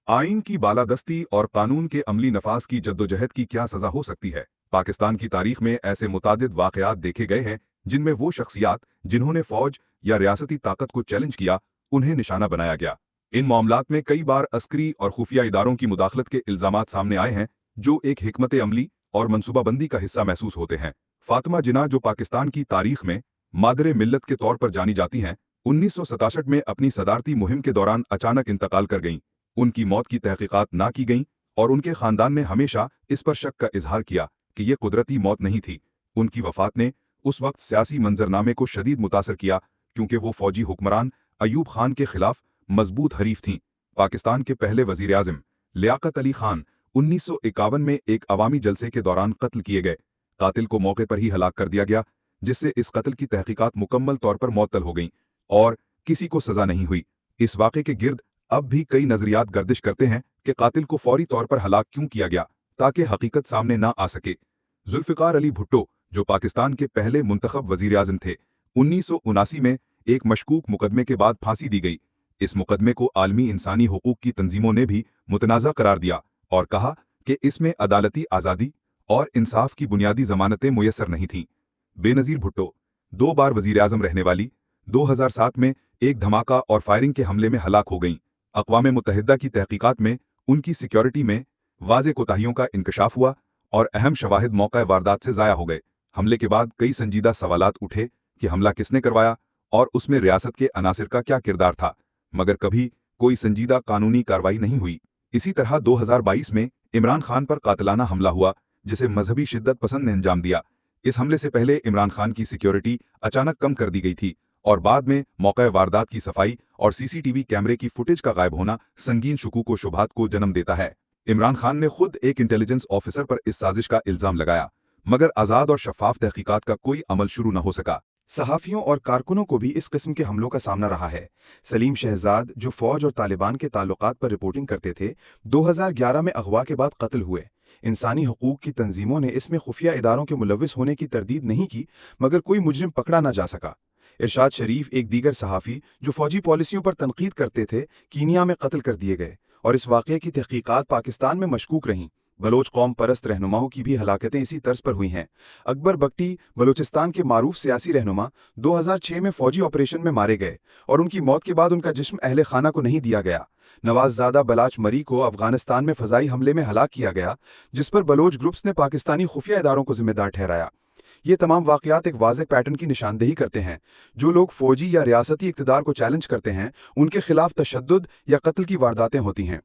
आइन की बालादस्ती और कानून के अमली नफाज की जद्दोजहद की क्या सजा हो सकती है। पाकिस्तान की तारीख में ऐसे मुतादिद वाक़यात देखे गए हैं जिनमें वो शख्सियात जिन्होंने फौज या रियासती ताकत को चैलेंज किया, उन्हें निशाना बनाया गया। इन मामलात में कई बार अस्करी और खुफिया इदारों की मुदाखलत के इल्जामात सामने आए हैं, जो एक हिकमत अमली और मनसूबाबंदी का हिस्सा महसूस होते हैं। फातिमा जिन्ना, जो पाकिस्तान की तारीख में मादरे मिल्लत के तौर पर जानी जाती हैं, 1967 में अपनी सदारती मुहिम के दौरान अचानक इंतकाल कर गईं। उनकी मौत की तहकीकात ना की गईं और उनके खानदान ने हमेशा इस पर शक का इजहार किया कि यह कुदरती मौत नहीं थी। उनकी वफात ने उस वक्त सियासी मंजरनामे को शदीद मुतासर किया, क्योंकि वो फौजी हुक्मरान अयूब खान के खिलाफ मजबूत हरीफ थीं। पाकिस्तान के पहले वजीर आज़म लियाकत अली खान 1951 में एक अवामी जलसे के दौरान कत्ल किए गए। कातिल को मौके पर ही हलाक कर दिया गया, जिससे इस कत्ल की तहकीकात मुकम्मल तौर पर मुअत्तल हो गईं और किसी को सजा नहीं हुई। इस वाक़े के गिर्द अब भी कई नजरियात गर्दिश करते हैं कि कातिल को फौरी तौर पर हलाक क्यों किया गया, ताकि हकीकत सामने ना आ सके। जुल्फ़िकार अली भुट्टो, जो पाकिस्तान के पहले मुंतखब वजीर आज़म थे, 1979 में एक मशकूक मुकदमे के बाद फांसी दी गई। इस मुकदमे को आलमी इंसानी हुकूक की तंजीमों ने भी मुतनाज़ा करार दिया और कहा कि इसमें अदालती आज़ादी और इंसाफ की बुनियादी जमानतें मुयस्सर नहीं थीं। बेनज़ीर भुट्टो 2 बार वजीर आज़म रहने वाली 2007 में एक धमाका और फायरिंग के हमले में हलाक हो गईं। अक़वाम मुत्तहिदा की तहकीकात में उनकी सिक्योरिटी में वाज़े कोताहियों का इंकशाफ हुआ और अहम शवाहिद मौका वारदात से ज़ाया हो गए। हमले के बाद कई संजीदा सवालात उठे कि हमला किसने करवाया और उसमें रियासत के अनासिर का क्या किरदार था, मगर कभी कोई संजीदा कानूनी कार्रवाई नहीं हुई। इसी तरह 2022 में इमरान खान पर कातिलाना हमला हुआ, जिसे मजहबी शिद्दत पसंद ने अंजाम दिया। इस हमले से पहले इमरान खान की सिक्योरिटी अचानक कम कर दी गई थी और बाद में मौका वारदात की सफाई और सीसीटीवी कैमरे की फुटेज का गायब होना संगीन शुकूक व शुबहात को जन्म देता है। इमरान खान ने खुद एक इंटेलिजेंस ऑफिसर पर इस साजिश का इल्जाम लगाया, मगर आज़ाद और शफाफ तहकीकात का कोई अमल शुरू न हो सका। सहाफ़ियों और कारकुनों को भी इस किस्म के हमलों का सामना रहा है। सलीम शहजाद, जो फ़ौज और तालिबान के ताल्लुकात पर रिपोर्टिंग करते थे, 2011 में अगवा के बाद कत्ल हुए। इंसानी हकूक़ की तंजीमों ने इसमें खुफिया इदारों के मुलव्विस होने की तरदीद नहीं की, मगर कोई मुजरिम पकड़ा न जा सका। इरशाद शरीफ, एक दीगर सहाफ़ी जो फ़ौजी पॉलिसियों पर तनकीद करते थे, कीनिया में कत्ल कर दिए गए और इस वाक़े की तहकीकात पाकिस्तान में मशकूक रहीं। बलोच कौम परस्त रहनुमाओं की भी हलाकतें इसी तर्ज पर हुई हैं। अकबर बख्टी, बलूचिस्तान के मारूफ सियासी रहनुमा, 2006 में फौजी ऑपरेशन में मारे गए और उनकी मौत के बाद उनका जिस्म अहले खाना को नहीं दिया गया। नवाज़ बलाच मरी को अफगानिस्तान में फ़ज़ाई हमले में हलाक किया गया, जिस पर बलोच ग्रुप्स ने पाकिस्तानी खुफिया इदारों को जिम्मेदार ठहराया। ये तमाम वाक़यात एक वाज़ेह पैटर्न की निशानदेही करते हैं। जो लोग फ़ौजी या रियासती इक़्तिदार को चैलेंज करते हैं, उनके खिलाफ तशद्दुद या कत्ल की वारदातें होती हैं।